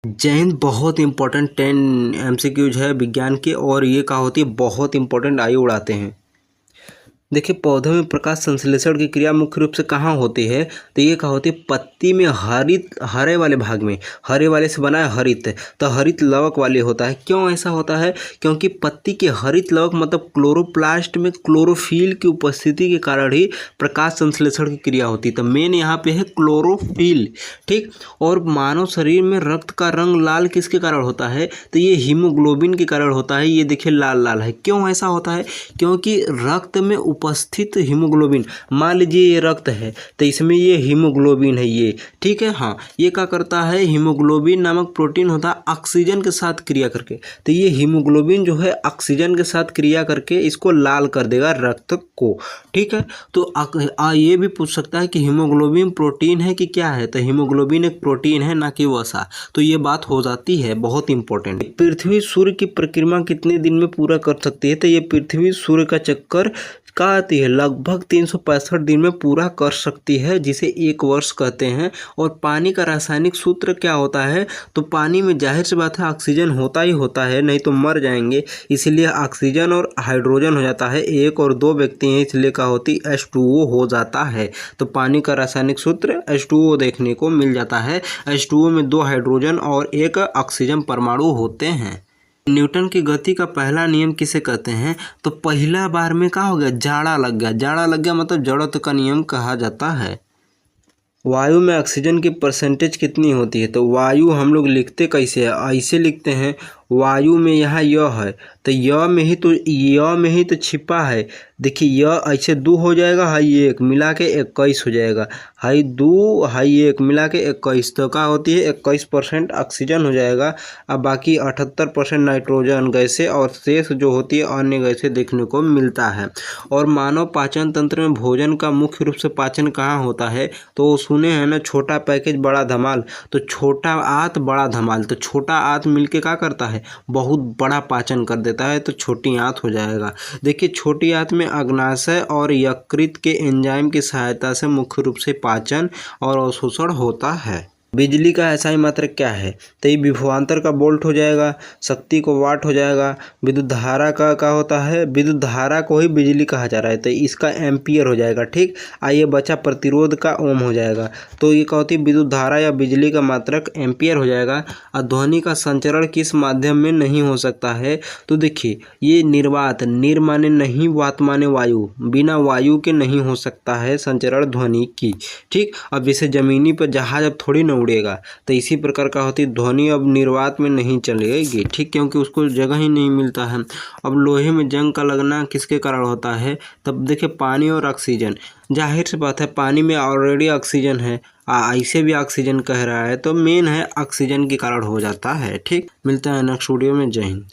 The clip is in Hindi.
जय हिंद। बहुत इंपॉर्टेंट 10 एमसीक्यूज है विज्ञान के, और ये क्या होती है, बहुत इंपॉर्टेंट आयु उड़ाते हैं। देखिए, पौधों में प्रकाश संश्लेषण की क्रिया मुख्य रूप से कहाँ होती है, तो ये क्या होती है, पत्ती में हरे वाले भाग में, हरे वाले से बना है हरित, तो हरित लवक वाले होता है। क्यों ऐसा होता है, क्योंकि पत्ती के हरित लवक मतलब क्लोरोप्लास्ट में क्लोरोफिल की उपस्थिति के कारण ही प्रकाश संश्लेषण की क्रिया होती है। तो मेन यहाँ पे है क्लोरोफिल, ठीक। और मानव शरीर में रक्त का रंग लाल किसके कारण होता है, तो ये हीमोग्लोबिन के कारण होता है। ये देखिए लाल लाल है, क्यों ऐसा होता है, क्योंकि रक्त में उपस्थित हीमोग्लोबिन, मान लीजिए ये रक्त है तो इसमें ये हीमोग्लोबिन है, ये ठीक है। हाँ, ये क्या करता है, हीमोग्लोबिन नामक प्रोटीन होता है ऑक्सीजन के साथ क्रिया करके, तो ये हीमोग्लोबिन जो है ऑक्सीजन के साथ क्रिया करके इसको लाल कर देगा रक्त को, ठीक है। तो ये भी पूछ सकता है कि हीमोग्लोबिन प्रोटीन है कि क्या है, तो हीमोग्लोबिन एक प्रोटीन है, ना कि वसा। तो ये बात हो जाती है, बहुत इंपॉर्टेंट। पृथ्वी सूर्य की परिक्रमा कितने दिन में पूरा कर सकती है, तो ये पृथ्वी सूर्य का चक्कर का आती है लगभग 365 दिन में पूरा कर सकती है, जिसे 1 वर्ष कहते हैं। और पानी का रासायनिक सूत्र क्या होता है, तो पानी में जाहिर सी बात है ऑक्सीजन होता ही होता है, नहीं तो मर जाएंगे, इसीलिए ऑक्सीजन और हाइड्रोजन हो जाता है। 1 और 2 व्यक्ति हैं, इसलिए क्या होती H2O हो जाता है। तो पानी का रासायनिक सूत्र H2O देखने को मिल जाता है। H2O में 2 हाइड्रोजन और 1 ऑक्सीजन परमाणु होते हैं। न्यूटन की गति का पहला नियम किसे कहते हैं, तो पहला बार में क्या हो गया, जाड़ा लग गया। जाड़ा लग गया मतलब जड़त्व का नियम कहा जाता है। वायु में ऑक्सीजन की परसेंटेज कितनी होती है, तो वायु हम लोग लिखते कैसे हैं, ऐसे लिखते हैं, वायु में यहाँ य है, तो य में ही तो छिपा है। देखिए य ऐसे 2 हो जाएगा, हाई 1 मिला के 21 हो जाएगा, हाई 2 हाई 1 मिला के 21, तो क्या होती है 21% ऑक्सीजन हो जाएगा। अब बाकी 78% नाइट्रोजन गैसें और शेष जो होती है अन्य गैसें देखने को मिलता है। और मानव पाचन तंत्र में भोजन का मुख्य रूप से पाचन कहाँ होता है, तो सुने हैं ना, छोटा पैकेज बड़ा धमाल, तो छोटा आंत बड़ा धमाल, तो छोटा आंत मिलके क्या करता है, बहुत बड़ा पाचन कर देता है, तो छोटी आंत हो जाएगा। देखिए छोटी आंत में अग्नाशय और यकृत के एंजाइम की सहायता से मुख्य रूप से पाचन और अवशोषण होता है। बिजली का एसआई मात्रक क्या है, तो ये विभवांतर का वोल्ट हो जाएगा, शक्ति को वाट हो जाएगा। विद्युत धारा का क्या होता है, विद्युत धारा को ही बिजली कहा जा रहा है, तो इसका एम्पियर हो जाएगा, ठीक। आइए बचा प्रतिरोध का ओम हो जाएगा, तो ये क्या होती है, विद्युत धारा या बिजली का मात्रक एम्पियर हो जाएगा। और ध्वनि का संचरण किस माध्यम में नहीं हो सकता है, तो देखिए ये निर्वात, निर माने नहीं, वात माने वायु, बिना वायु के नहीं हो सकता है संचरण ध्वनि की, ठीक। अब जैसे जमीनी पर जहाज अब थोड़ी न उड़ेगा, तो इसी प्रकार का होती ध्वनि अब निर्वात में नहीं चलेगी, ठीक, क्योंकि उसको जगह ही नहीं मिलता है। अब लोहे में जंग का लगना किसके कारण होता है, तब देखिए पानी और ऑक्सीजन, जाहिर सी बात है पानी में ऑलरेडी ऑक्सीजन है, ऐसे भी ऑक्सीजन कह रहा है, तो मेन है ऑक्सीजन के कारण हो जाता है, ठीक। मिलता है नेक्स्ट वीडियो में। जय हिंद।